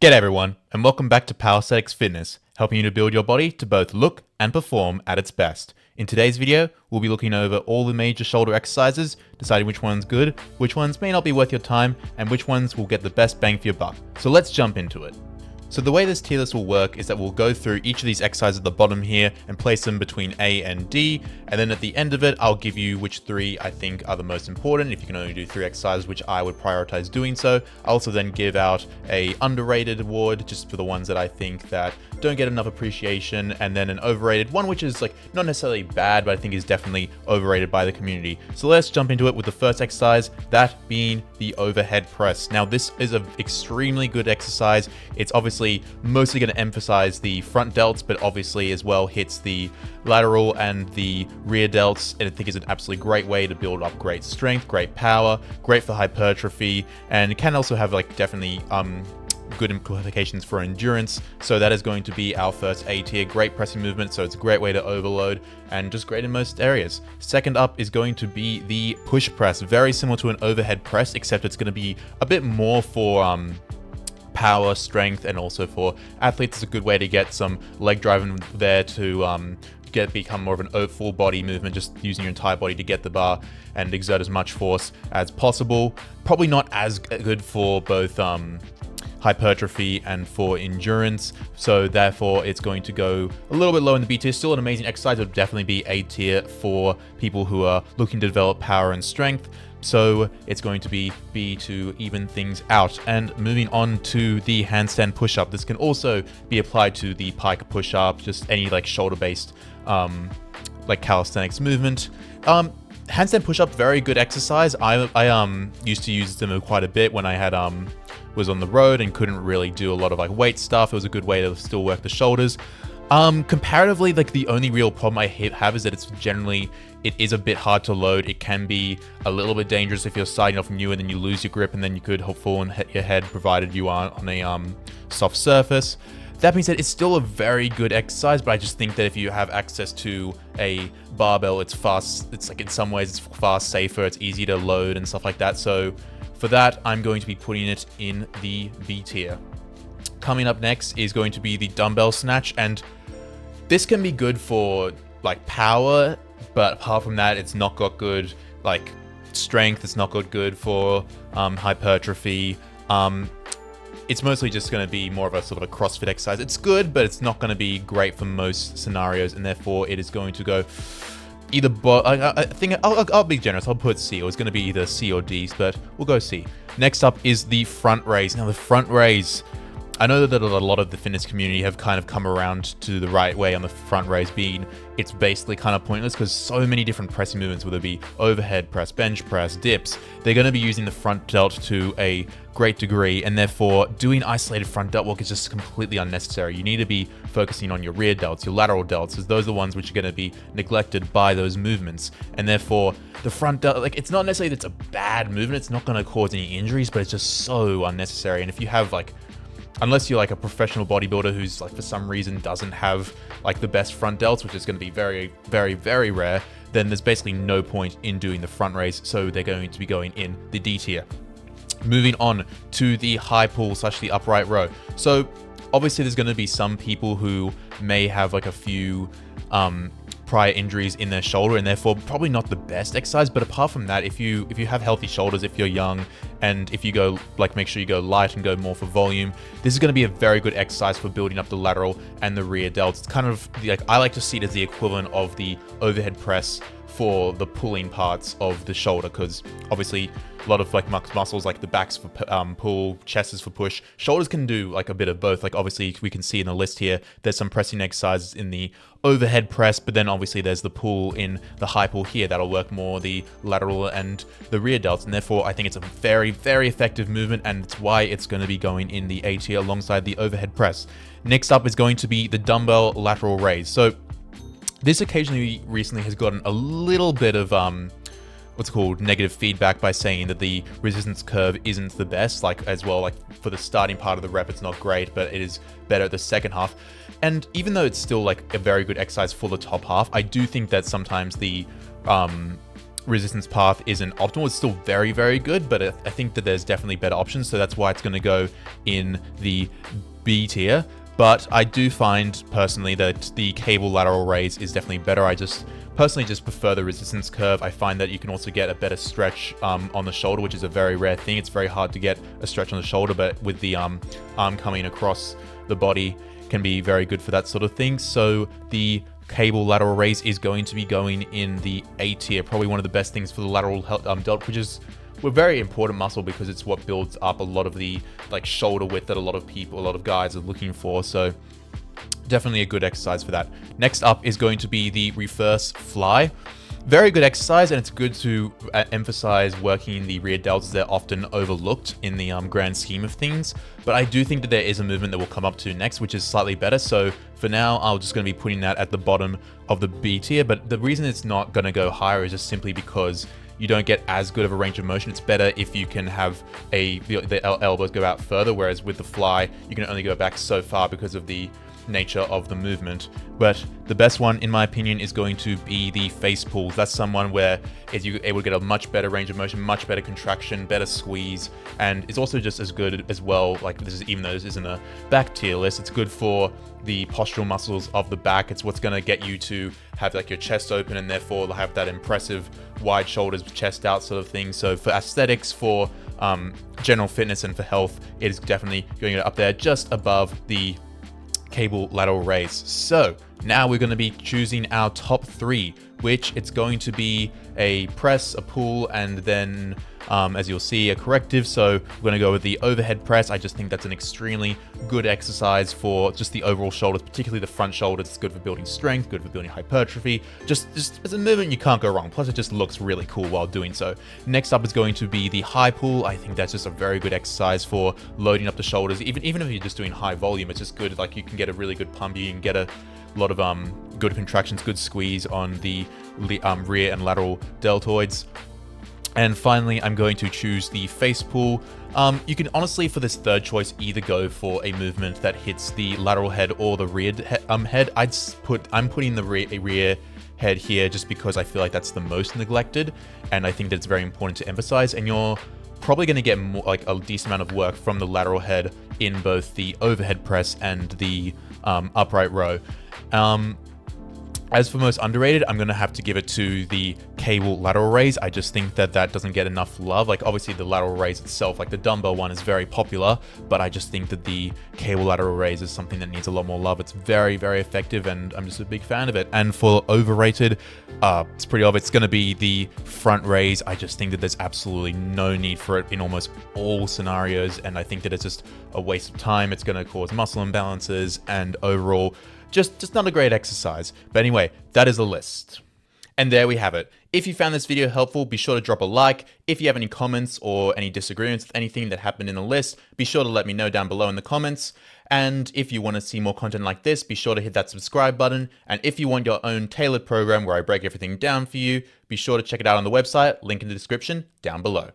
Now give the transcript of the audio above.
G'day everyone, and welcome back to Powersthetics Fitness, helping you to build your body to both look and perform at its best. In today's video, we'll be looking over all the major shoulder exercises, deciding which one's good, which ones may not be worth your time, and which ones will get the best bang for your buck. So let's jump into it. So the way this tier list will work is that we'll go through each of these exercises at the bottom here and place them between A and D, and then at the end of it, I'll give you which three I think are the most important. If you can only do 3 exercises, which I would prioritize doing so. I'll also then give out a underrated award just for the ones that I think that don't get enough appreciation, and then an overrated one, which is like not necessarily bad, but I think is definitely overrated by the community. So let's jump into it with the first exercise, that being the overhead press. Now this is an extremely good exercise. It's obviously mostly going to emphasize the front delts, but obviously as well hits the lateral and the rear delts, and I think is an absolutely great way to build up great strength, great power, great for hypertrophy, and it can also have like definitely good implications for endurance. So that is going to be our first A tier. Great pressing movement, so it's a great way to overload and just great in most areas. Second up is going to be the push press, very similar to an overhead press, except it's going to be a bit more for power, strength, and also for athletes. It's a good way to get some leg driving there to become more of an full body movement, just using your entire body to get the bar and exert as much force as possible. Probably not as good for both hypertrophy and for endurance, so therefore it's going to go a little bit low in the B tier. Still an amazing exercise, but definitely be A tier for people who are looking to develop power and strength. So it's going to be B to even things out. And moving on to the handstand push-up, this can also be applied to the pike push-up, just any like shoulder-based like calisthenics movement. Handstand push-up, very good exercise. I used to use them quite a bit when I had was on the road and couldn't really do a lot of like weight stuff. It was a good way to still work the shoulders. Comparatively, like the only real problem I have is that it is a bit hard to load. It can be a little bit dangerous if you're starting off new and then you lose your grip, and then you could fall and hit your head, provided you are on a soft surface. That being said, it's still a very good exercise, but I just think that if you have access to a barbell, it's like in some ways it's far safer, it's easy to load and stuff like that. So for that, I'm going to be putting it in the B tier. Coming up next is going to be the dumbbell snatch, and this can be good for like power, but apart from that, it's not got good like strength. It's not got good for hypertrophy. It's mostly just going to be more of a sort of a CrossFit exercise. It's good, but it's not going to be great for most scenarios, and therefore it is going to go either. I think I'll be generous. I'll put C. Or it's going to be either C or D, but we'll go C. Next up is the front raise. Now the front raise, I know that a lot of the fitness community have kind of come around to the right way on the front raise, being it's basically kind of pointless because so many different pressing movements, whether it be overhead press, bench press, dips, they're going to be using the front delt to a great degree, and therefore doing isolated front delt work is just completely unnecessary. You need to be focusing on your rear delts, your lateral delts, as those are the ones which are going to be neglected by those movements, and therefore the front delt, like, it's not necessarily that it's a bad movement, it's not going to cause any injuries, but it's just so unnecessary. And if you have like, unless you're like a professional bodybuilder who's like for some reason doesn't have like the best front delts, which is going to be very, very, very rare, then there's basically no point in doing the front raise. So they're going to be going in the D tier. Moving on to the high pull / the upright row. So obviously there's going to be some people who may have like a few prior injuries in their shoulder, and therefore probably not the best exercise. But apart from that, if you have healthy shoulders, if you're young, and if you go like, make sure you go light and go more for volume, this is going to be a very good exercise for building up the lateral and the rear delts. It's kind of like, I like to see it as the equivalent of the overhead press for the pulling parts of the shoulder, because obviously a lot of like muscles, like the backs for pull, chest is for push, shoulders can do like a bit of both. Like obviously we can see in the list here, there's some pressing exercises in the overhead press, but then obviously there's the pull in the high pull here that'll work more the lateral and the rear delts, and therefore I think it's a very, very effective movement, and it's why it's going to be going in the A tier alongside the overhead press. Next up is going to be the dumbbell lateral raise. So this occasionally recently has gotten a little bit of what's called negative feedback by saying that the resistance curve isn't the best, like as well, like for the starting part of the rep it's not great, but it is better at the second half. And even though it's still like a very good exercise for the top half, I do think that sometimes the resistance path isn't optimal. It's still very, very good, but I think that there's definitely better options. So that's why it's going to go in the B tier. But I do find personally that the cable lateral raise is definitely better. I just personally just prefer the resistance curve. I find that you can also get a better stretch on the shoulder, which is a very rare thing. It's very hard to get a stretch on the shoulder, but with the arm coming across the body can be very good for that sort of thing. So the cable lateral raise is going to be going in the A tier. Probably one of the best things for the lateral delt, which is a very important muscle because it's what builds up a lot of the like shoulder width that a lot of guys are looking for. So definitely a good exercise for that. Next up is going to be the reverse fly. Very good exercise, and it's good to emphasize working the rear delts. They're often overlooked in the grand scheme of things, but I do think that there is a movement that we'll come up to next, which is slightly better. So for now, I'm just going to be putting that at the bottom of the B tier, but the reason it's not going to go higher is just simply because you don't get as good of a range of motion. It's better if you can have the elbows go out further, whereas with the fly, you can only go back so far because of the nature of the movement. But the best one, in my opinion, is going to be the face pull. That's someone where you're able to get a much better range of motion, much better contraction, better squeeze, and it's also just as good as well. Like this is, even though this isn't a back tier list, it's good for the postural muscles of the back. It's what's going to get you to have like your chest open and therefore have that impressive wide shoulders, chest out sort of thing. So for aesthetics, for general fitness, and for health, it is definitely going up there just above the cable lateral raise. So now we're going to be choosing our top 3, which it's going to be a press, a pull, and then as you'll see, a corrective. So we're going to go with the overhead press. I just think that's an extremely good exercise for just the overall shoulders, particularly the front shoulders. It's good for building strength, good for building hypertrophy. Just as a movement, you can't go wrong. Plus it just looks really cool while doing so. Next up is going to be the high pull. I think that's just a very good exercise for loading up the shoulders. Even if you're just doing high volume, it's just good. Like you can get a really good pump. You can get a lot of good contractions, good squeeze on the rear and lateral deltoids. And finally, I'm going to choose the face pull. You can honestly, for this third choice, either go for a movement that hits the lateral head or the rear head. I'm putting the rear head here just because I feel like that's the most neglected, and I think that's very important to emphasize. And you're probably going to get more, like a decent amount of work from the lateral head in both the overhead press and the upright row. As for most underrated, I'm going to have to give it to the cable lateral raise. I just think that doesn't get enough love. Like obviously the lateral raise itself, like the dumbbell one, is very popular, but I just think that the cable lateral raise is something that needs a lot more love. It's very, very effective, and I'm just a big fan of it. And for overrated, it's pretty obvious. It's going to be the front raise. I just think that there's absolutely no need for it in almost all scenarios, and I think that it's just a waste of time. It's going to cause muscle imbalances, and overall, just not a great exercise. But anyway, that is the list. And there we have it. If you found this video helpful, be sure to drop a like. If you have any comments or any disagreements with anything that happened in the list, be sure to let me know down below in the comments. And if you want to see more content like this, be sure to hit that subscribe button. And if you want your own tailored program where I break everything down for you, be sure to check it out on the website, link in the description down below.